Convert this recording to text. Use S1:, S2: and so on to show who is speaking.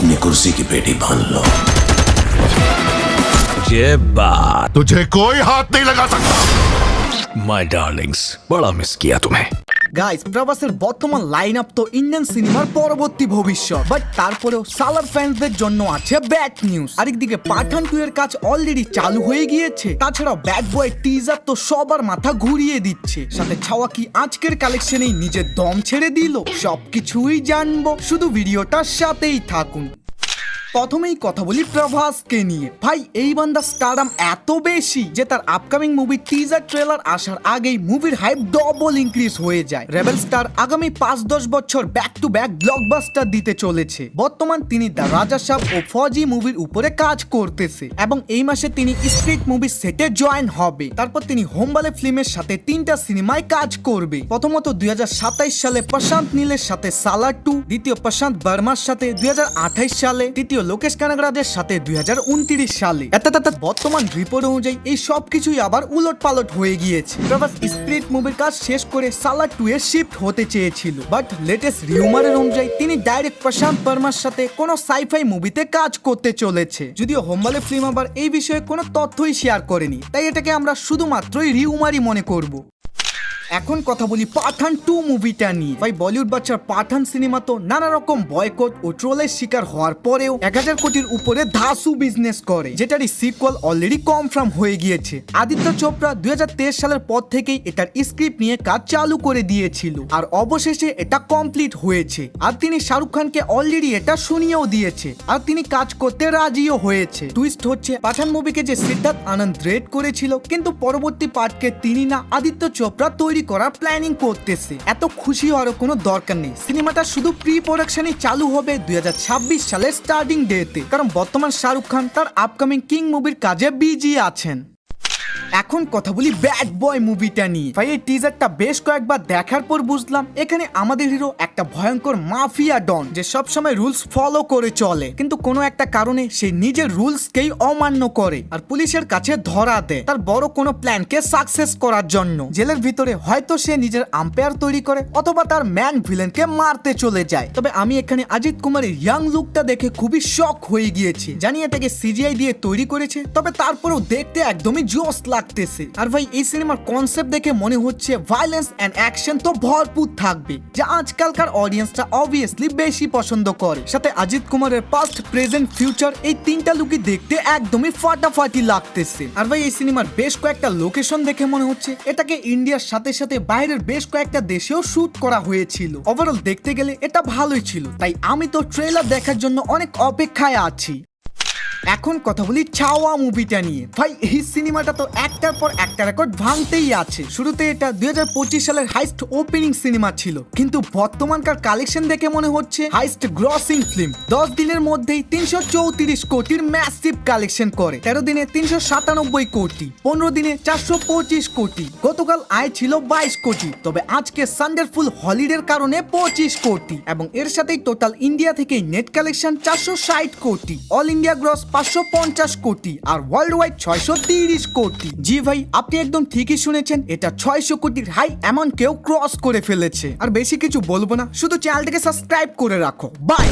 S1: अपनी कुर्सी की पेटी बांध लो।
S2: ये बात
S3: तुझे कोई हाथ नहीं लगा सकता।
S2: माय डार्लिंग्स, बड़ा मिस किया तुम्हें।
S4: গাইস, প্রভাসের বর্তমান লাইন আপ তো ইন্ডিয়ান সিনেমার পরবর্তী ভবিষ্যৎ, বাট তারপরেও সালার ফ্যান্সদের জন্য আছে ব্যাড নিউজ। আরেকদিকে পাঠান 2 এর কাজ অলরেডি চালু হয়ে গিয়েছে। তাছাড়াও ব্যাড বয় টিজার তো সবার মাথা ঘুরিয়ে দিচ্ছে। সাথে ছাওয়া কি আজকের কালেকশনেই নিজের দম ছেড়ে দিল? সবকিছুই জানবো, শুধু ভিডিওটার সাথেই থাকুন। প্রথমেই কথা বলি প্রভাসকে নিয়ে। ভাই, এই বান্দার স্টারডাম এত বেশি যে তার আপকামিং মুভি টিজার ট্রেলার আসার আগেই মুভির হাইপ ডবল ইনক্রিজ হয়ে যায়। রেবেল স্টার আগামী 5-10 বছর ব্যাক টু ব্যাক ব্লকবাস্টার দিতে চলেছে। বর্তমান তিনি দ্য রাজা সাব ও ফৌজি মুভির উপরে কাজ করতেছে এবং এই মাসে তিনি স্ট্রিট মুভির সেটে জয়েন হবে। তারপর তিনি হোমবালে ফিল্মের সাথে 3টা সিনেমায় কাজ করবে। প্রথমত 2027 সালে প্রশান্ত নীলের সাথে সালার 2, দ্বিতীয় প্রশান্ত বর্মার সাথে 2028 সালে, তৃতীয় লোকেশ কানাগরাজের সাথে 2029 সালে। বর্তমান রিপোর্ট অনুযায়ী এই সবকিছুই আবার উলট পালট হয়ে গিয়েছে। প্রভাস স্পিরিট মুভির কাজ শেষ করে সালার 2 এ শিফট হতে চেয়েছিল, বাট লেটেস্ট রিউমারের অনুযায়ী তিনি ডাইরেক্ট প্রশান্ত বর্মার সাথে কোনো সাইফাই মুভিতে কাজ করতে চলেছে। যদিও হোমবালে ফিল্ম আবার এই বিষয়ে কোনো তথ্যই শেয়ার করেনি, তাই এটাকে আমরা শুধুমাত্রই রিউমারই মনে করব। এখন কথা বলি পাঠান 2 মুভিটা নিয়ে। ভাই, বলিউড বাচ্চার পাঠান সিনেমা তো নানা রকম বয়কট ও ট্রোলের শিকার হওয়ার পরেও 1000 কোটির উপরে ধাসু বিজনেস করে, যেটারই সিকুয়াল অলরেডি কনফার্ম হয়ে গিয়েছে। আদিত্য চোপড়া 2023 সালের পর থেকেই এটার স্ক্রিপ্ট নিয়ে কাজ চালু করে দিয়েছিল, আর অবশেষে এটা কমপ্লিট হয়েছে। আর তিনি শাহরুখ খানকে অলরেডি এটা শুনিয়েও দিয়েছে, আর তিনি কাজ করতে রাজিও হয়েছে। টুইস্ট হচ্ছে, পাঠান মুভিকে যে সিদ্ধার্থ আনন্দ রেড করেছিল, কিন্তু পরবর্তী পার্টকে তিনি না আদিত্য চোপড়া তৈরি করার প্ল্যানিং করতেছে। এত খুশি হওয়ার কোনো দরকার নেই। সিনেমাটা শুধু প্রি প্রোডাকশনই চালু হবে 2026 সালের স্টার্টিং ডেতে, কারণ বর্তমান শাহরুখ খান তার আপকামিং কিং মুভির কাজে বিজি আছেন। এখন কথা বলি ব্যাড বয় মুভিটা নিয়ে। ভাই, এই টিজারটা বেশ কয়েকবার দেখার পর বুঝলাম এখানে আমাদের হিরো একটা ভয়ঙ্কর মাফিয়া ডন, যে সবসময় রুলস ফলো করে চলে, কিন্তু কোনো একটা কারণে সে নিজের রুলসকেই অমান্য করে আর পুলিশের কাছে ধরা দেয় তার বড় কোনো প্ল্যানকে সাকসেস করার জন্য। জেলের ভিতরে হয়তো সে নিজের আম্পায়ার তৈরি করে অথবা তার ম্যান ভিলেনকে মারতে চলে যায়। তবে আমি এখানে অজিত কুমারের ইয়াং লুকটা দেখে খুবই শক হয়ে গিয়েছি। জানি এটাকে সিজিআই দিয়ে তৈরি করেছে, তবে তারপরেও দেখতে একদমই জোস লাগতেছে। আর ভাই, এই সিনেমার কনসেপ্ট দেখে মনে হচ্ছে ভায়োলেন্স এন্ড অ্যাকশন তো ভরপুর থাকবে, যা আজকালকার অডিয়েন্সটা অবভিয়াসলি বেশি পছন্দ করে। সাথে অজিত কুমারের পাস্ট, প্রেজেন্ট, ফিউচার এই 3টা লুকই দেখতে একদমই ফাটাফাটি লাগতেছে। আর ভাই, এই সিনেমার বেশ কয়েকটা লোকেশন দেখে মনে হচ্ছে এটাকে ইন্ডিয়ার সাথে সাথে বাইরের বেশ কয়েকটা দেশেও শুট করা হয়েছিল। ওভারঅল দেখতে গেলে এটা ভালোই ছিল, তাই আমি তো ট্রেলার দেখার জন্য অনেক অপেক্ষায় আছি। এখন কথা বলি ছাওয়া মুভিটা নিয়ে। ভাই, এই সিনেমাটা তো একটার পর একটা রেকর্ড ভাঙতেই আছে। শুরুতে এটা 2025 সালের হাইস্ট ওপেনিং সিনেমা ছিল, কিন্তু বর্তমানকার কালেকশন দেখে মনে হচ্ছে হাইস্ট গ্রসিং ফিল্ম। 10 দিনের মধ্যেই 334 কোটির ম্যাসিভ কালেকশন করে। 13 দিনে 397 কোটি, 15 দিনে 425 কোটি। গতকাল আয় ছিল 22 কোটি, তবে আজকে সান্ডারফুল হলিডের কারণে 25 কোটি, এবং এর সাথেই টোটাল ইন্ডিয়া থেকে নেট কালেকশন 460 কোটি, অল ইন্ডিয়া গ্রস 550 কোটি, আর ওয়ার্ল্ড ওয়াইড 630 কোটি। জি ভাই, আপনি একদম ঠিকই শুনেছেন, এটা 600 কোটির হাই অ্যামাউন্ট কেউ ক্রস করে ফেলেছে। আর বেশি কিছু বলবো না, শুধু চ্যানেলটাকে সাবস্ক্রাইব করে রাখো। বাই।